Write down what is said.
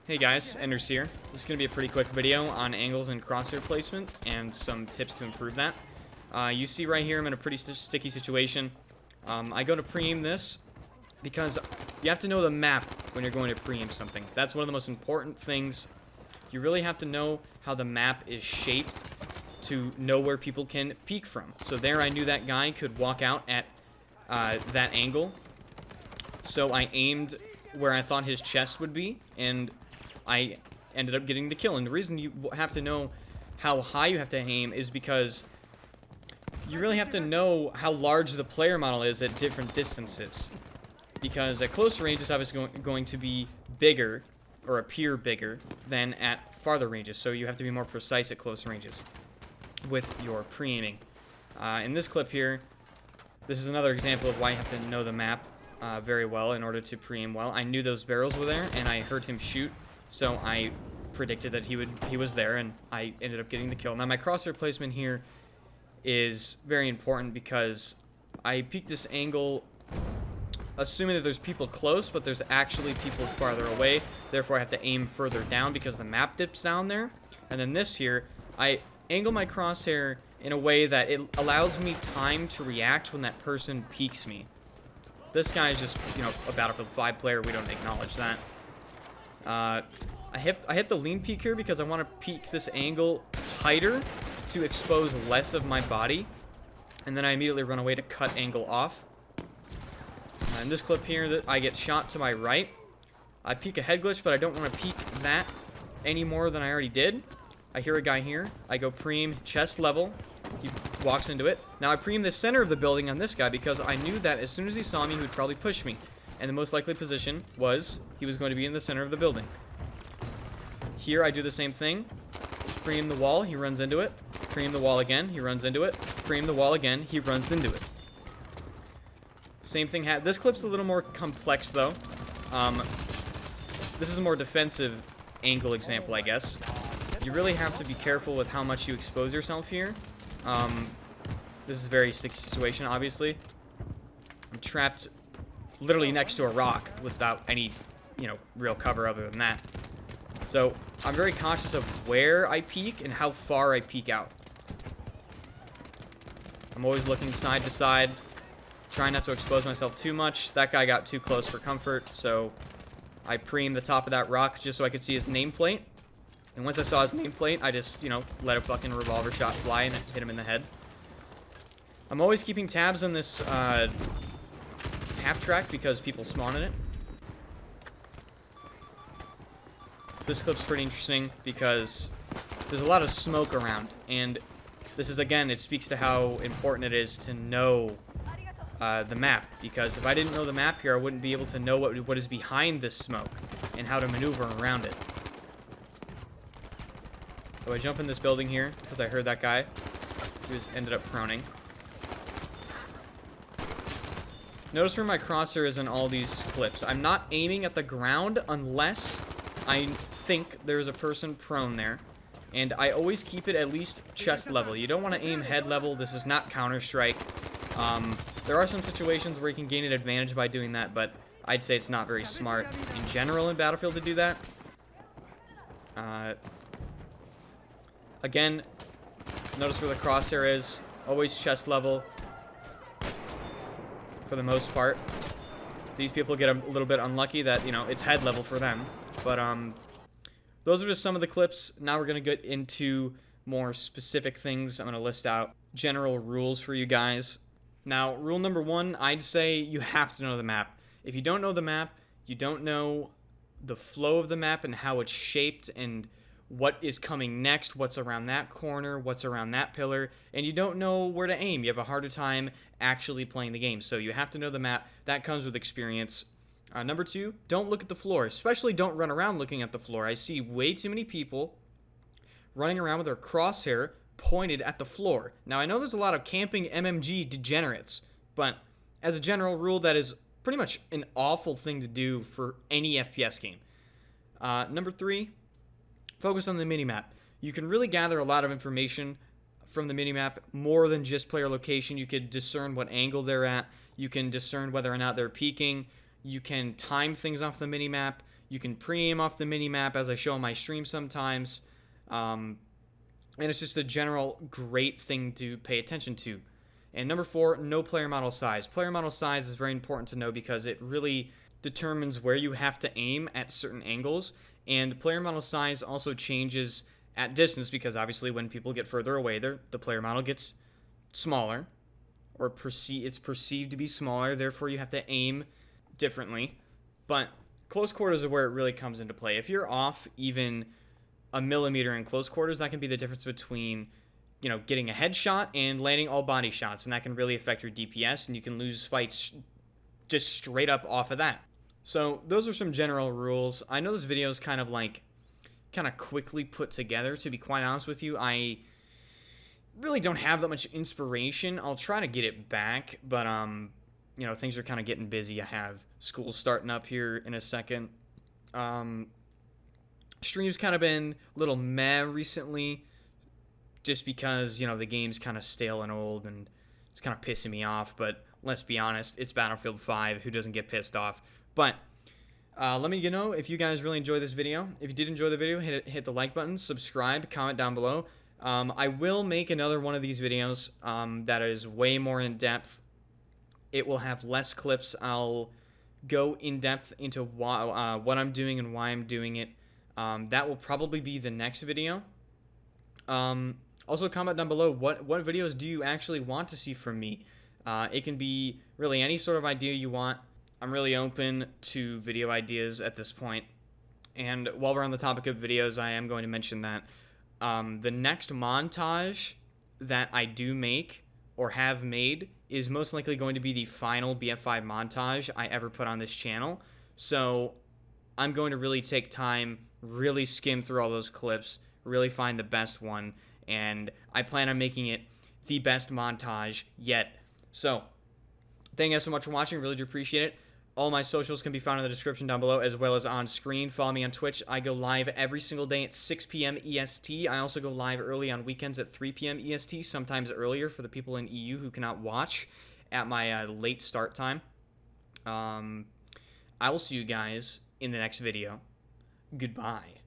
Hey guys, Enders here. This is going to be a pretty quick video on angles and crosshair placement and some tips to improve that. You see right here I'm in a pretty sticky situation. I go to preem this because you have to know the map when you're going to preem something. That's one of the most important things. You really have to know how the map is shaped to know where people can peek from. So there I knew that guy could walk out at that angle. So I aimed where I thought his chest would be, and I ended up getting the kill. And the reason you have to know how high you have to aim is because you really have to know how large the player model is at different distances. Because at closer range, it's obviously going to be bigger, or appear bigger, than at farther ranges. So you have to be more precise at close ranges with your pre-aiming. In this clip here, this is another example of why you have to know the map very well in order to pre-aim well. I knew those barrels were there, and I heard him shoot, so I predicted that he was there, and I ended up getting the kill. Now my crosshair placement here is very important because I peeked this angle assuming that there's people close, but there's actually people farther away. Therefore, I have to aim further down because the map dips down there. And then this here, I angle my crosshair in a way that it allows me time to react when that person peeks me. This guy is just, you know, a Battlefield 5 player. We don't acknowledge that. I hit the lean peek here because I want to peek this angle tighter to expose less of my body. And then I immediately run away to cut angle off. In this clip here, I get shot to my right. I peek a head glitch, but I don't want to peek that any more than I already did. I hear a guy here. I go preem chest level. He walks into it. Now I preem the center of the building on this guy because I knew that as soon as he saw me, he would probably push me. And the most likely position was he was going to be in the center of the building. Here I do the same thing. Preem the wall, he runs into it. Preem the wall again, he runs into it. Preem the wall again, he runs into it. Same thing. This clip's a little more complex though. This is a more defensive angle example, I guess. You really have to be careful with how much you expose yourself here. This is a very sticky situation, obviously. I'm trapped literally next to a rock without any, real cover other than that. So I'm very conscious of where I peek and how far I peek out. I'm always looking side to side, trying not to expose myself too much. That guy got too close for comfort, so I preem the top of that rock just so I could see his nameplate. And once I saw his nameplate, I just, let a fucking revolver shot fly and hit him in the head. I'm always keeping tabs on this half track because people spawn in it. This clip's pretty interesting because there's a lot of smoke around, and this is, again, it speaks to how important it is to know the map, because if I didn't know the map here, I wouldn't be able to know what is behind this smoke and how to maneuver around it. So I jump in this building here because I heard that guy who ended up proning. Notice where my crosshair is in all these clips. I'm not aiming at the ground unless I think there's a person prone there. And I always keep it at least chest level. You don't want to aim head level. This is not Counter-Strike. There are some situations where you can gain an advantage by doing that, but I'd say it's not very smart in general in Battlefield to do that. Again, notice where the crosshair is. Always chest level for the most part. These people get a little bit unlucky that, it's head level for them. But those are just some of the clips. Now we're going to get into more specific things. I'm going to list out general rules for you guys. Now, rule number 1, I'd say you have to know the map. If you don't know the map, you don't know the flow of the map and how it's shaped and what is coming next, what's around that corner, what's around that pillar, and you don't know where to aim. You have a harder time actually playing the game. So you have to know the map. That comes with experience. Number 2, don't look at the floor. Especially don't run around looking at the floor. I see way too many people running around with their crosshair pointed at the floor. Now, I know there's a lot of camping MMG degenerates, but as a general rule, that is pretty much an awful thing to do for any FPS game. Number 3, focus on the minimap. You can really gather a lot of information from the minimap, more than just player location. You could discern what angle they're at. You can discern whether or not they're peeking. You can time things off the minimap. You can pre-aim off the mini-map, as I show on my stream sometimes. And it's just a general great thing to pay attention to. And number 4, no player model size. Player model size is very important to know because it really determines where you have to aim at certain angles. And player model size also changes at distance because obviously when people get further away, the player model gets smaller, or it's perceived to be smaller. Therefore, you have to aim differently. But close quarters is where it really comes into play. If you're off even a millimeter in close quarters, that can be the difference between, you know, getting a headshot and landing all body shots, and that can really affect your DPS, and you can lose fights just straight up off of that. So those are some general rules. I know this video is kind of quickly put together. To be quite honest with you, I really don't have that much inspiration. I'll try to get it back, but you know, things are kind of getting busy. I have school starting up here in a second. Stream's kind of been a little meh recently, just because, you know, the game's kind of stale and old, and it's kind of pissing me off. But let's be honest, it's Battlefield 5. Who doesn't get pissed off? But let me know if you guys really enjoyed this video. If you did enjoy the video, hit the like button, subscribe, comment down below. I will make another one of these videos that is way more in depth. It will have less clips. I'll go in depth into what I'm doing and why I'm doing it. That will probably be the next video. Also, comment down below what videos do you actually want to see from me. It can be really any sort of idea you want. I'm really open to video ideas at this point. And while we're on the topic of videos, I am going to mention that the next montage that I do make or have made is most likely going to be the final BF5 montage I ever put on this channel. So I'm going to really take time, really skim through all those clips, really find the best one, and I plan on making it the best montage yet. So thank you guys so much for watching. Really do appreciate it. All my socials can be found in the description down below, as well as on screen. Follow me on Twitch. I go live every single day at 6 p.m. EST. I also go live early on weekends at 3 p.m. EST, sometimes earlier for the people in EU who cannot watch at my late start time. I will see you guys in the next video. Goodbye.